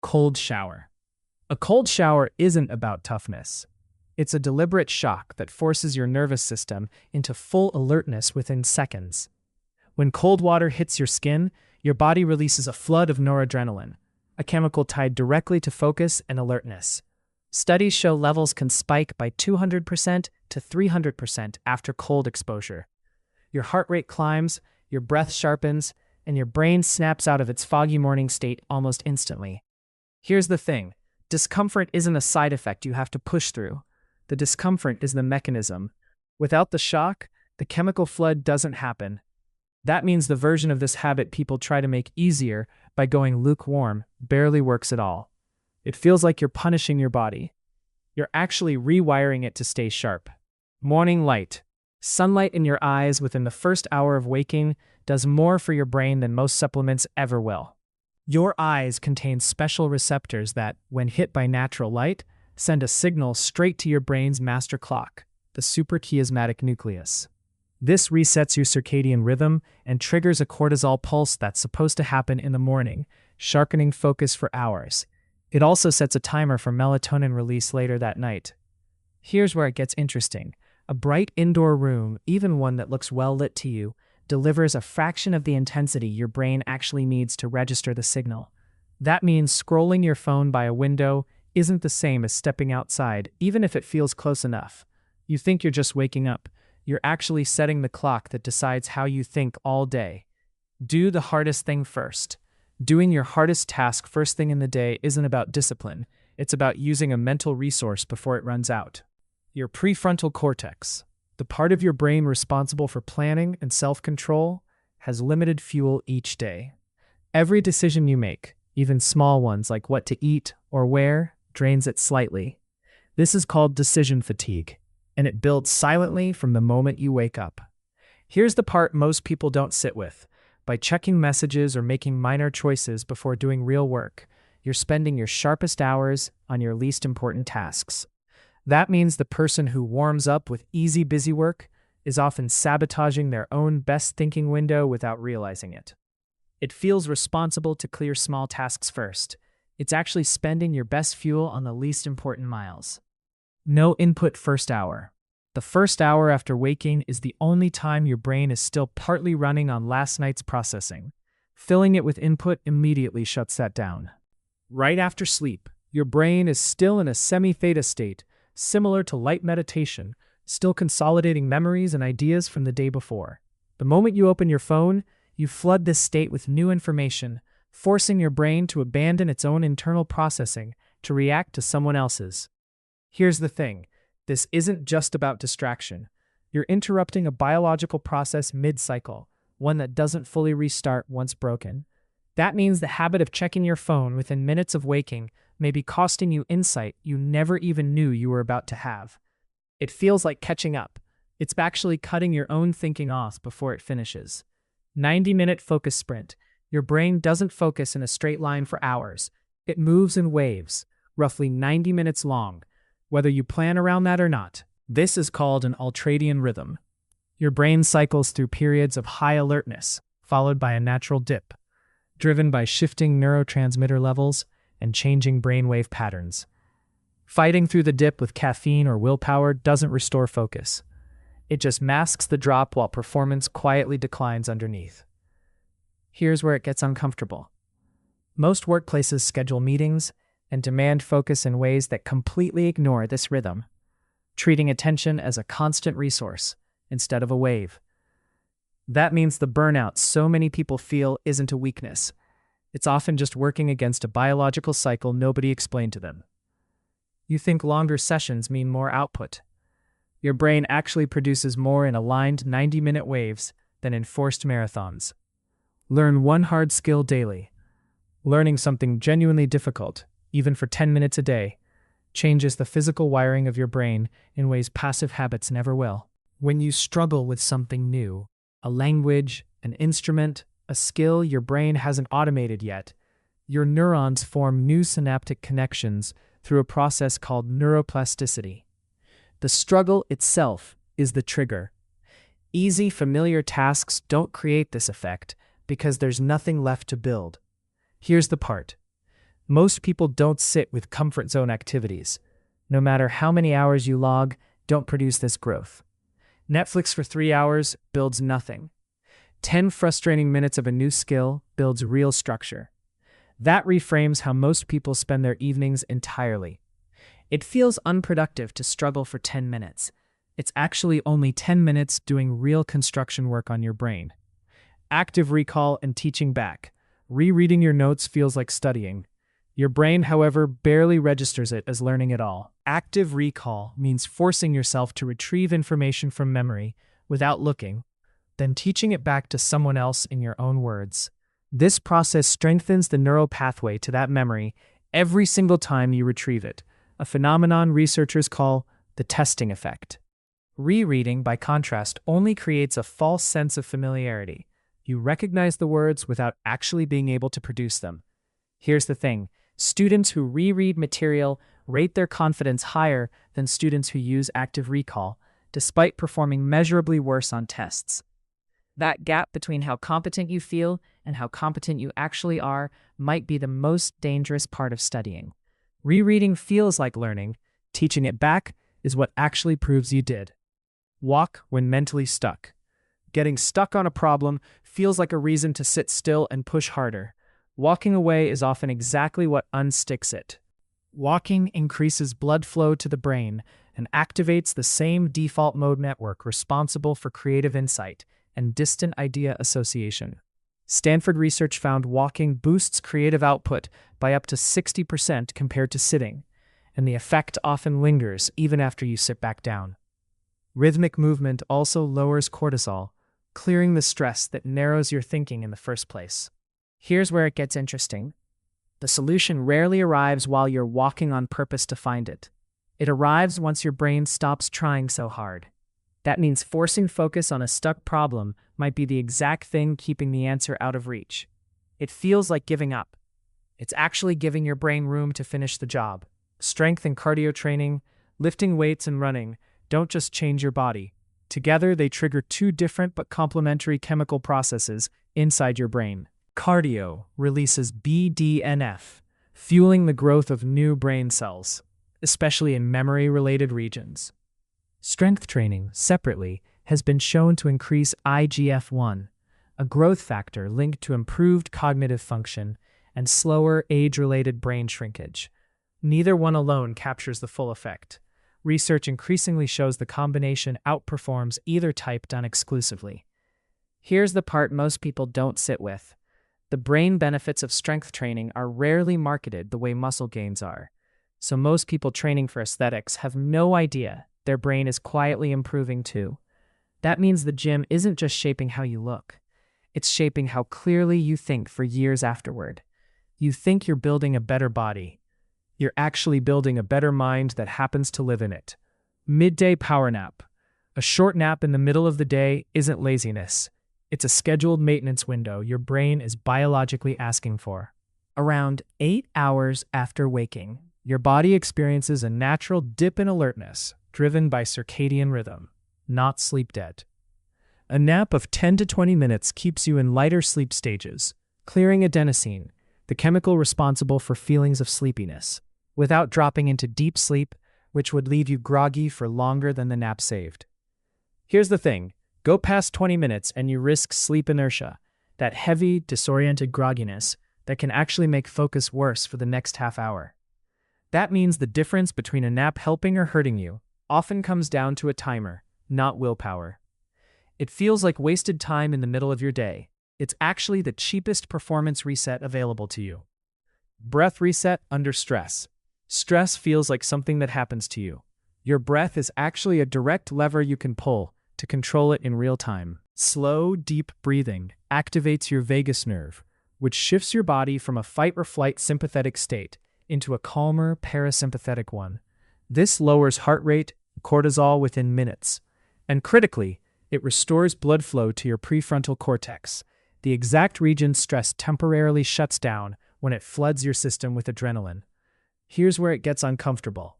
Cold shower. A cold shower isn't about toughness. It's a deliberate shock that forces your nervous system into full alertness within seconds. When cold water hits your skin, your body releases a flood of noradrenaline, a chemical tied directly to focus and alertness. Studies show levels can spike by 200% to 300% after cold exposure. Your heart rate climbs, your breath sharpens, and your brain snaps out of its foggy morning state almost instantly. Here's the thing. Discomfort isn't a side effect you have to push through. The discomfort is the mechanism. Without the shock, the chemical flood doesn't happen. That means the version of this habit people try to make easier by going lukewarm barely works at all. It feels like you're punishing your body. You're actually rewiring it to stay sharp. Morning light. Sunlight in your eyes within the first hour of waking does more for your brain than most supplements ever will. Your eyes contain special receptors that, when hit by natural light, send a signal straight to your brain's master clock, the suprachiasmatic nucleus. This resets your circadian rhythm and triggers a cortisol pulse that's supposed to happen in the morning, sharpening focus for hours. It also sets a timer for melatonin release later that night. Here's where it gets interesting. A bright indoor room, even one that looks well lit to you, delivers a fraction of the intensity your brain actually needs to register the signal. That means scrolling your phone by a window isn't the same as stepping outside, even if it feels close enough. You think you're just waking up. You're actually setting the clock that decides how you think all day. Do the hardest thing first. Doing your hardest task first thing in the day isn't about discipline. It's about using a mental resource before it runs out. Your prefrontal cortex, the part of your brain responsible for planning and self-control, has limited fuel each day. Every decision you make, even small ones like what to eat or wear, drains it slightly. This is called decision fatigue, and it builds silently from the moment you wake up. Here's the part most people don't sit with. By checking messages or making minor choices before doing real work, you're spending your sharpest hours on your least important tasks. That means the person who warms up with easy busy work is often sabotaging their own best thinking window without realizing it. It feels responsible to clear small tasks first. It's actually spending your best fuel on the least important miles. No input first hour. The first hour after waking is the only time your brain is still partly running on last night's processing. Filling it with input immediately shuts that down. Right after sleep, your brain is still in a semi-theta state, similar to light meditation, still consolidating memories and ideas from the day before. The moment you open your phone, you flood this state with new information, forcing your brain to abandon its own internal processing to react to someone else's. Here's the thing. This isn't just about distraction. You're interrupting a biological process mid-cycle, one that doesn't fully restart once broken. That means the habit of checking your phone within minutes of waking may be costing you insight you never even knew you were about to have. It feels like catching up. It's actually cutting your own thinking off before it finishes. 90-minute focus sprint. Your brain doesn't focus in a straight line for hours. It moves in waves, roughly 90 minutes long. Whether you plan around that or not, this is called an ultradian rhythm. Your brain cycles through periods of high alertness, followed by a natural dip, driven by shifting neurotransmitter levels and changing brainwave patterns. Fighting through the dip with caffeine or willpower doesn't restore focus. It just masks the drop while performance quietly declines underneath. Here's where it gets uncomfortable. Most workplaces schedule meetings and demand focus in ways that completely ignore this rhythm, treating attention as a constant resource instead of a wave. That means the burnout so many people feel isn't a weakness. It's often just working against a biological cycle nobody explained to them. You think longer sessions mean more output. Your brain actually produces more in aligned 90-minute waves than in forced marathons. Learn one hard skill daily. Learning something genuinely difficult, even for 10 minutes a day, changes the physical wiring of your brain in ways passive habits never will. When you struggle with something new, a language, an instrument, a skill your brain hasn't automated yet, your neurons form new synaptic connections through a process called neuroplasticity. The struggle itself is the trigger. Easy, familiar tasks don't create this effect because there's nothing left to build. Here's the part. Most people don't sit with comfort zone activities. No matter how many hours you log, don't produce this growth. Netflix for 3 hours builds nothing. 10 frustrating minutes of a new skill builds real structure. That reframes how most people spend their evenings entirely. It feels unproductive to struggle for 10 minutes. It's actually only 10 minutes doing real construction work on your brain. Active recall and teaching back. Rereading your notes feels like studying. Your brain, however, barely registers it as learning at all. Active recall means forcing yourself to retrieve information from memory without looking, then teaching it back to someone else in your own words. This process strengthens the neural pathway to that memory every single time you retrieve it, a phenomenon researchers call the testing effect. Rereading, by contrast, only creates a false sense of familiarity. You recognize the words without actually being able to produce them. Here's the thing. Students who reread material rate their confidence higher than students who use active recall, despite performing measurably worse on tests. That gap between how competent you feel and how competent you actually are might be the most dangerous part of studying. Rereading feels like learning. Teaching it back is what actually proves you did. Walk when mentally stuck. Getting stuck on a problem feels like a reason to sit still and push harder. Walking away is often exactly what unsticks it. Walking increases blood flow to the brain and activates the same default mode network responsible for creative insight and distant idea association. Stanford research found walking boosts creative output by up to 60% compared to sitting, and the effect often lingers even after you sit back down. Rhythmic movement also lowers cortisol, clearing the stress that narrows your thinking in the first place. Here's where it gets interesting. The solution rarely arrives while you're walking on purpose to find it. It arrives once your brain stops trying so hard. That means forcing focus on a stuck problem might be the exact thing keeping the answer out of reach. It feels like giving up. It's actually giving your brain room to finish the job. Strength and cardio training, lifting weights and running, don't just change your body. Together, they trigger two different but complementary chemical processes inside your brain. Cardio releases BDNF, fueling the growth of new brain cells, especially in memory-related regions. Strength training, separately, has been shown to increase IGF-1, a growth factor linked to improved cognitive function and slower age-related brain shrinkage. Neither one alone captures the full effect. Research increasingly shows the combination outperforms either type done exclusively. Here's the part most people don't sit with. The brain benefits of strength training are rarely marketed the way muscle gains are. So most people training for aesthetics have no idea their brain is quietly improving too. That means the gym isn't just shaping how you look. It's shaping how clearly you think for years afterward. You think you're building a better body. You're actually building a better mind that happens to live in it. Midday power nap. A short nap in the middle of the day isn't laziness. It's a scheduled maintenance window your brain is biologically asking for. Around 8 hours after waking, your body experiences a natural dip in alertness, driven by circadian rhythm, not sleep debt. A nap of 10 to 20 minutes keeps you in lighter sleep stages, clearing adenosine, the chemical responsible for feelings of sleepiness, without dropping into deep sleep, which would leave you groggy for longer than the nap saved. Here's the thing. Go past 20 minutes and you risk sleep inertia, that heavy, disoriented grogginess that can actually make focus worse for the next half hour. That means the difference between a nap helping or hurting you often comes down to a timer, not willpower. It feels like wasted time in the middle of your day. It's actually the cheapest performance reset available to you. Breath reset under stress. Stress feels like something that happens to you. Your breath is actually a direct lever you can pull to control it in real time. Slow, deep breathing activates your vagus nerve, which shifts your body from a fight-or-flight sympathetic state into a calmer parasympathetic one. This lowers heart rate and cortisol within minutes. And critically, it restores blood flow to your prefrontal cortex, the exact region stress temporarily shuts down when it floods your system with adrenaline. Here's where it gets uncomfortable.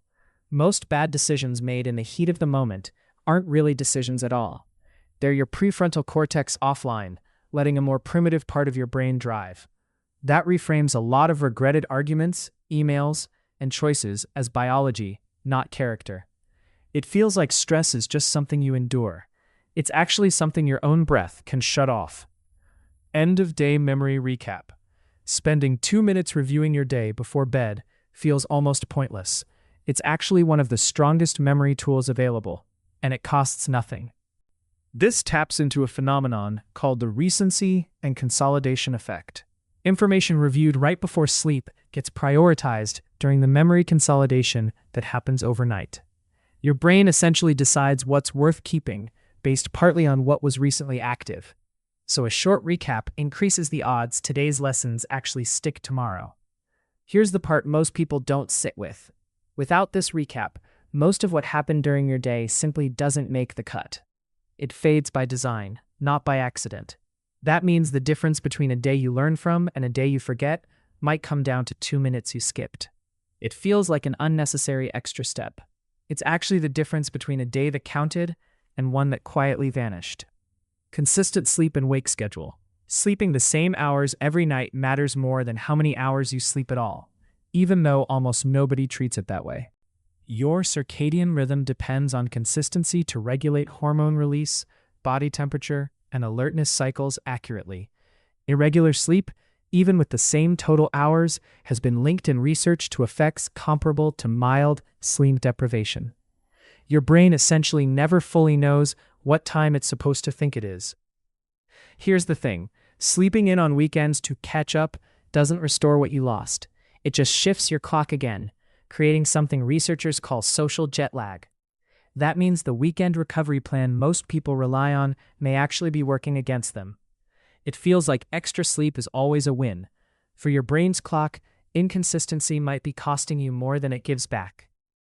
Most bad decisions made in the heat of the moment aren't really decisions at all. They're your prefrontal cortex offline, letting a more primitive part of your brain drive. That reframes a lot of regretted arguments, emails, and choices as biology, not character. It feels like stress is just something you endure. It's actually something your own breath can shut off. End of day memory recap. Spending 2 minutes reviewing your day before bed feels almost pointless. It's actually one of the strongest memory tools available, and it costs nothing. This taps into a phenomenon called the recency and consolidation effect. Information reviewed right before sleep gets prioritized during the memory consolidation that happens overnight. Your brain essentially decides what's worth keeping based partly on what was recently active. So a short recap increases the odds today's lessons actually stick tomorrow. Here's the part most people don't sit with. Without this recap, most of what happened during your day simply doesn't make the cut. It fades by design, not by accident. That means the difference between a day you learn from and a day you forget might come down to 2 minutes you skipped. It feels like an unnecessary extra step. It's actually the difference between a day that counted and one that quietly vanished. Consistent sleep and wake schedule. Sleeping the same hours every night matters more than how many hours you sleep at all, even though almost nobody treats it that way. Your circadian rhythm depends on consistency to regulate hormone release, body temperature, and alertness cycles accurately. Irregular sleep, even with the same total hours, has been linked in research to effects comparable to mild sleep deprivation. Your brain essentially never fully knows what time it's supposed to think it is. Here's the thing, sleeping in on weekends to catch up doesn't restore what you lost. It just shifts your clock again, creating something researchers call social jet lag. That means the weekend recovery plan most people rely on may actually be working against them. It feels like extra sleep is always a win. For your brain's clock, inconsistency might be costing you more than it gives back.